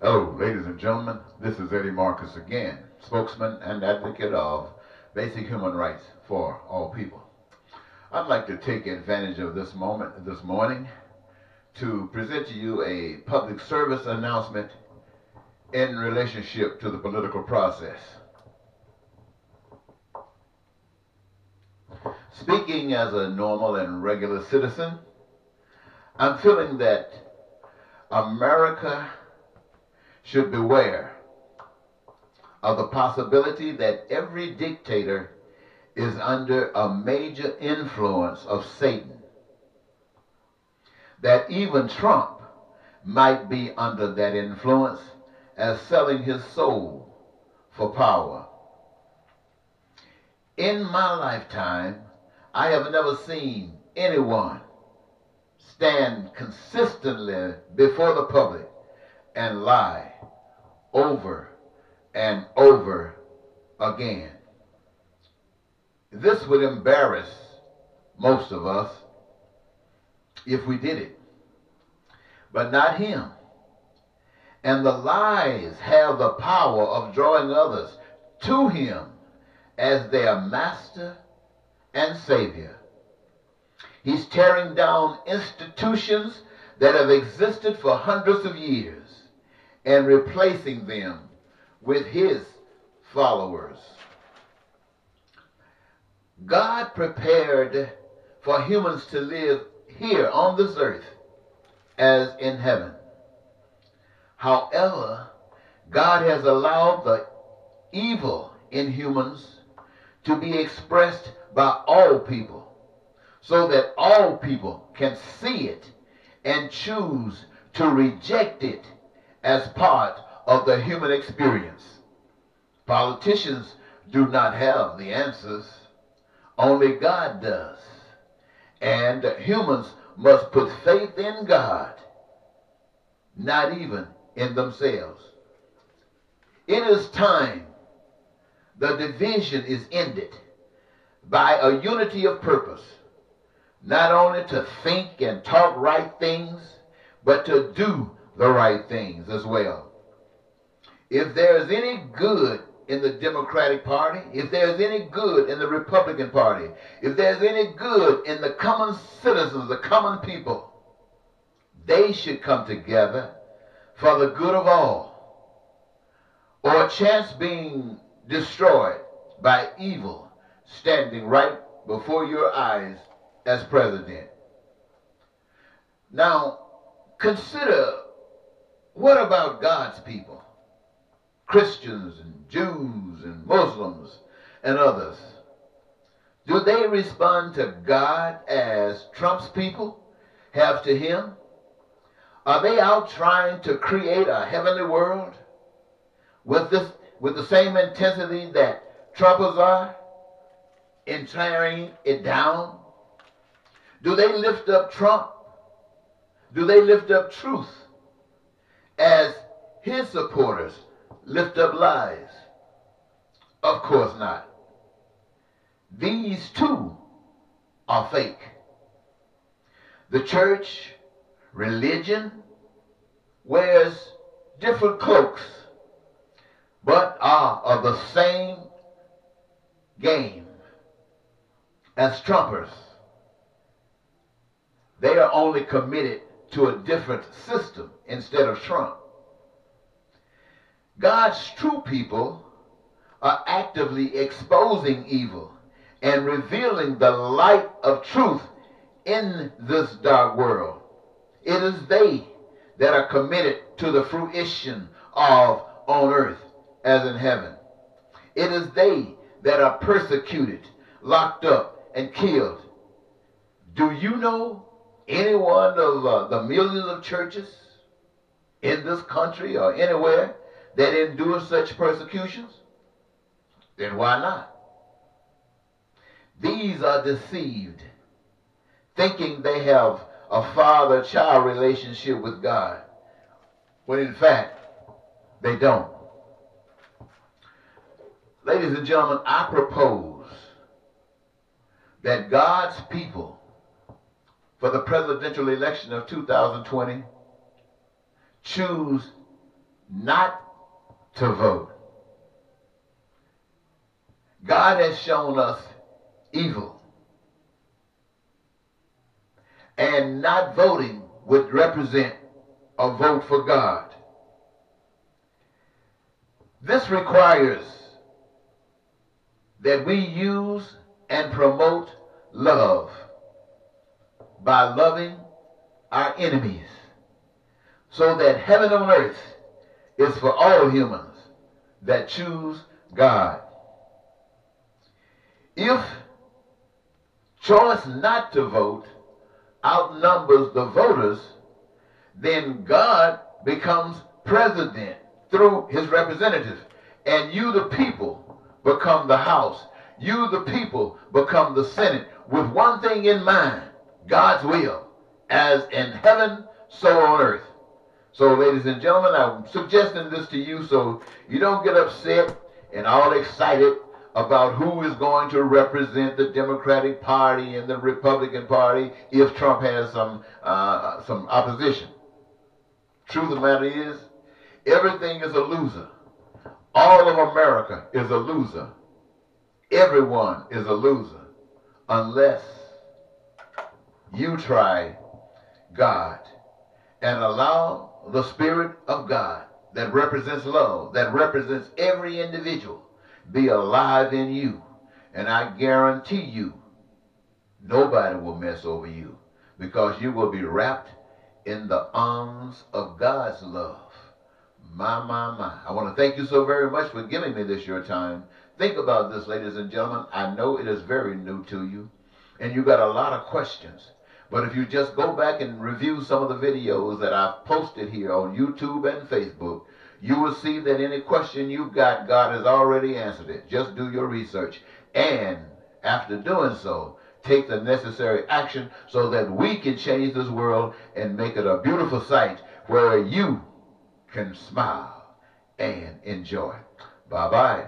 Hello, ladies and gentlemen. This is Eddie Marcus again, spokesman and advocate of basic human rights for all people. I'd like to take advantage of this moment this morning to present to you a public service announcement in relationship to the political process. Speaking as a normal and regular citizen, I'm feeling that America should beware of the possibility that every dictator is under a major influence of Satan. That even Trump might be under that influence as selling his soul for power. In my lifetime, I have never seen anyone stand consistently before the public and lie over and over again. This would embarrass most of us if we did it, but not him. And the lies have the power of drawing others to him as their master and savior. He's tearing down institutions that have existed for hundreds of years and replacing them with his followers. God prepared for humans to live here on this earth as in heaven. However, God has allowed the evil in humans to be expressed by all people, so that all people can see it and choose to reject it as part of the human experience. Politicians do not have the answers. Only God does. And humans must put faith in God, not even in themselves. It is time the division is ended by a unity of purpose, not only to think and talk right things, but to do the right things as well. If there's any good in the Democratic Party, if there's any good in the Republican Party, if there's any good in the common citizens, the common people, they should come together for the good of all, or a chance being destroyed by evil standing right before your eyes as president. Now, consider, what about God's people? Christians and Jews and Muslims and others. Do they respond to God as Trump's people have to him? Are they out trying to create a heavenly world with the same intensity that Trumpers are in tearing it down? Do they lift up Trump? Do they lift up truth as his supporters lift up lies? Of course not. These too are fake. The church, religion, wears different cloaks, but are of the same game as Trumpers. They are only committed to a different system instead of Trump. God's true people are actively exposing evil and revealing the light of truth in this dark world. It is they that are committed to the fruition of on earth as in heaven. It is they that are persecuted, locked up, and killed. Do you know any one of the millions of churches in this country or anywhere that endure such persecutions? Then why not? These are deceived, thinking they have a father-child relationship with God, when in fact, they don't. Ladies and gentlemen, I propose that God's people, for the presidential election of 2020, choose not to vote. God has shown us evil. And not voting would represent a vote for God. This requires that we use and promote love by loving our enemies, so that heaven on earth is for all humans that choose God. If choice not to vote outnumbers the voters, then God becomes president through his representatives, and you the people become the House. You the people become the Senate, with one thing in mind: God's will, as in heaven, so on earth. So, ladies and gentlemen, I'm suggesting this to you so you don't get upset and all excited about who is going to represent the Democratic Party and the Republican Party if Trump has some opposition. Truth of the matter is, everything is a loser. All of America is a loser. Everyone is a loser unless you try God and allow the Spirit of God that represents love, that represents every individual, be alive in you. And I guarantee you, nobody will mess over you, because you will be wrapped in the arms of God's love. My, my, my. I want to thank you so very much for giving me this your time. Think about this, ladies and gentlemen. I know it is very new to you, and you got a lot of questions. But if you just go back and review some of the videos that I've posted here on YouTube and Facebook, you will see that any question you've got, God has already answered it. Just do your research. And after doing so, take the necessary action so that we can change this world and make it a beautiful sight where you can smile and enjoy. Bye-bye.